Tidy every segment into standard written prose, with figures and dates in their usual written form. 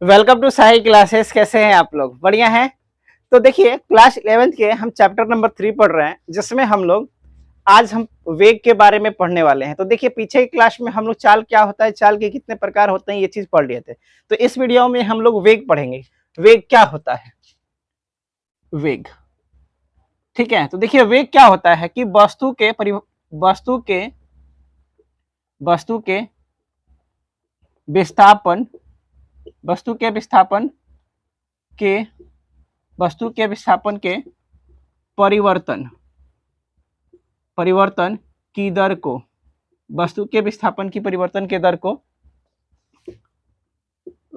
Welcome to Sahi classes. कैसे हैं आप लोग? बढ़िया हैं। तो देखिए, क्लास 11th के हम चैप्टर नंबर 3 पढ़ रहे हैं, जिसमें हम वेग के बारे में पढ़ने वाले हैं। तो देखिए, पीछे की क्लास में हम लोग चाल क्या होता है, चाल के कितने प्रकार होते हैं, ये चीज पढ़ लिए थे। तो इस वीडियो में हम लोग वेग पढ़ेंगे। वेग क्या होता है? वेग, ठीक है। तो देखिए, वेग क्या होता है कि वस्तु के वस्तु के विस्थापन वस्तु के विस्थापन के वस्तु के विस्थापन के परिवर्तन परिवर्तन की दर को वस्तु के विस्थापन की परिवर्तन के दर को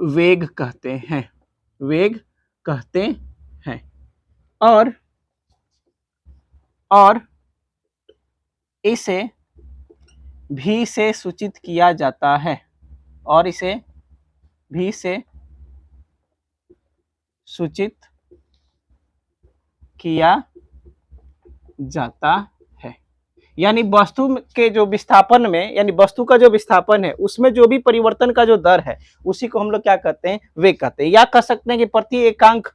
वेग कहते हैं। वेग कहते हैं। और इसे भी से सूचित किया जाता है। और इसे भी से सूचित किया जाता है। यानी वस्तु के जो विस्थापन में, यानी वस्तु का जो विस्थापन है, उसमें जो भी परिवर्तन का जो दर है, उसी को हम लोग क्या कहते हैं? वेग कहते हैं। या कह सकते हैं कि प्रति एकांक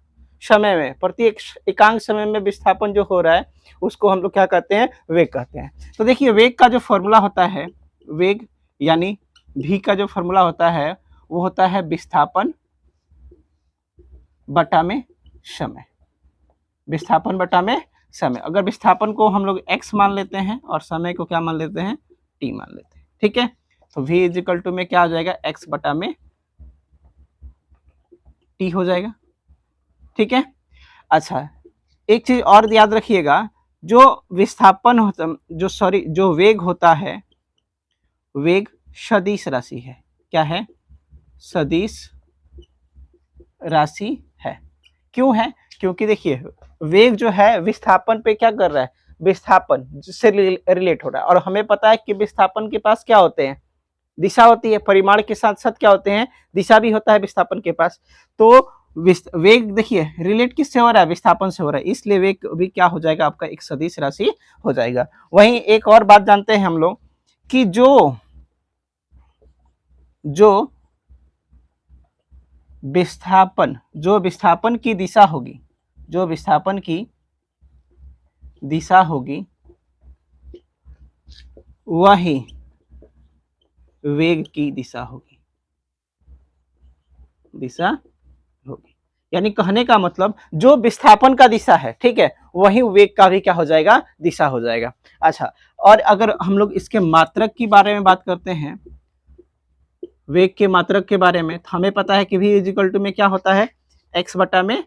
समय में विस्थापन जो हो रहा है, उसको हम लोग क्या कहते हैं? वेग कहते हैं। तो देखिए, वेग का जो फॉर्मूला होता है, वेग यानी v का जो फॉर्मूला होता है, वो होता है विस्थापन बटा में समय। विस्थापन बटा में समय। अगर विस्थापन को हम लोग x मान लेते हैं और समय को क्या मान लेते हैं? t मान लेते हैं। ठीक है। तो v इजिकल टू में क्या हो जाएगा? x बटा में t हो जाएगा। ठीक है। अच्छा, एक चीज और याद रखिएगा, जो वेग होता है, वेग सदिश राशि है। क्या है? सदिश राशि है। क्यों है? क्योंकि देखिए, वेग जो है विस्थापन पे क्या कर रहा है? विस्थापन से रिलेट हो रहा है। और हमें पता है कि विस्थापन के पास क्या होते हैं? दिशा होती है। परिमाण के साथ साथ क्या होते हैं? दिशा भी होता है विस्थापन के पास। तो वेग देखिए रिलेट किससे हो रहा है? विस्थापन से हो रहा है। इसलिए वेग भी क्या हो जाएगा? आपका एक सदिश राशि हो जाएगा। वहीं एक और बात जानते हैं हम लोग कि जो विस्थापन की दिशा होगी, जो विस्थापन की दिशा होगी, वही वेग की दिशा होगी। यानी कहने का मतलब, जो विस्थापन का दिशा है, ठीक है, वही वेग का भी क्या हो जाएगा? दिशा हो जाएगा। अच्छा, और अगर हम लोग इसके मात्रक के बारे में बात करते हैं, वेग के मात्रक के बारे में, तो हमें पता है कि v इजिकल टू में क्या होता है? x बटा में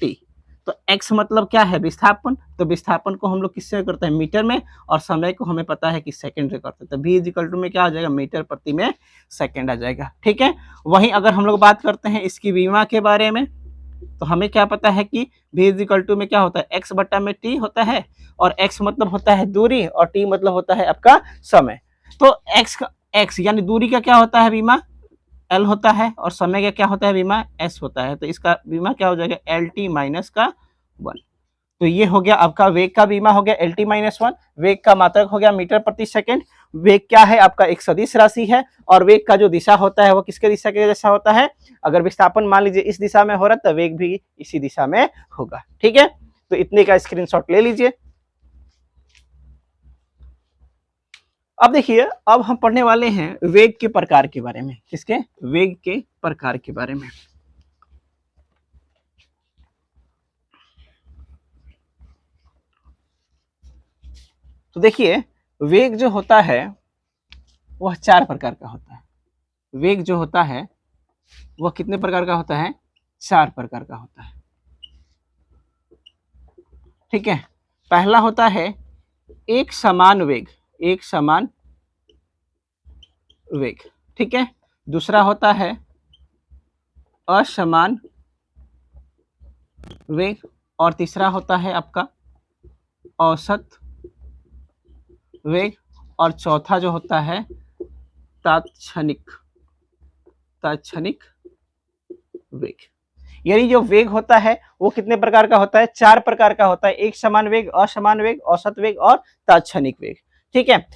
t। तो x मतलब क्या है? विस्थापन। तो विस्थापन को हम लोग किससे करते हैं? मीटर में। और समय को हमें पता है कि सेकंड से करते हैं। तो v इजिकल टू में क्या आ जाएगा? मीटर प्रति में सेकंड आ जाएगा। ठीक है। वहीं अगर हम लोग बात करते हैं इसकी विमा के बारे में, तो हमें क्या पता है कि v इजिकल टू में क्या होता है? x बटा में t होता है। और x मतलब होता है दूरी, और t मतलब होता है आपका समय। तो x यानी दूरी का क्या होता है? बीमा L होता है। और समय का क्या होता है? बीमा S होता है। तो इसका बीमा क्या हो जाएगा? LT माइनस का 1। तो ये हो गया आपका वेग का बीमा, हो गया LT माइनस 1। वेग का मात्रक हो गया मीटर प्रति सेकंड। वेग क्या है? आपका एक सदिश राशि है। और वेग का जो दिशा होता है, वो किसके दिशा के जैसा होता है? अगर विस्थापन मान लीजिए इस दिशा में हो रहा है, तो वेग भी इसी दिशा में होगा। ठीक है। तो इतने का स्क्रीनशॉट ले लीजिए। अब देखिए, अब हम पढ़ने वाले हैं वेग के प्रकार के बारे में। किसके? वेग के प्रकार के बारे में। तो देखिए, वेग जो होता है वह 4 प्रकार का होता है। वेग जो होता है वह कितने प्रकार का होता है? 4 प्रकार का होता है। ठीक है। पहला होता है एक समान वेग। एक समान वेग। ठीक है। दूसरा होता है असमान वेग। और तीसरा होता है आपका औसत वेग। और चौथा जो होता है तात्क्षणिक वेग। यानी जो वेग होता है वो कितने प्रकार का होता है? 4 प्रकार का होता है। एक समान वेग, असमान वेग, औसत वेग और तात्क्षणिक वेग। ठीक है।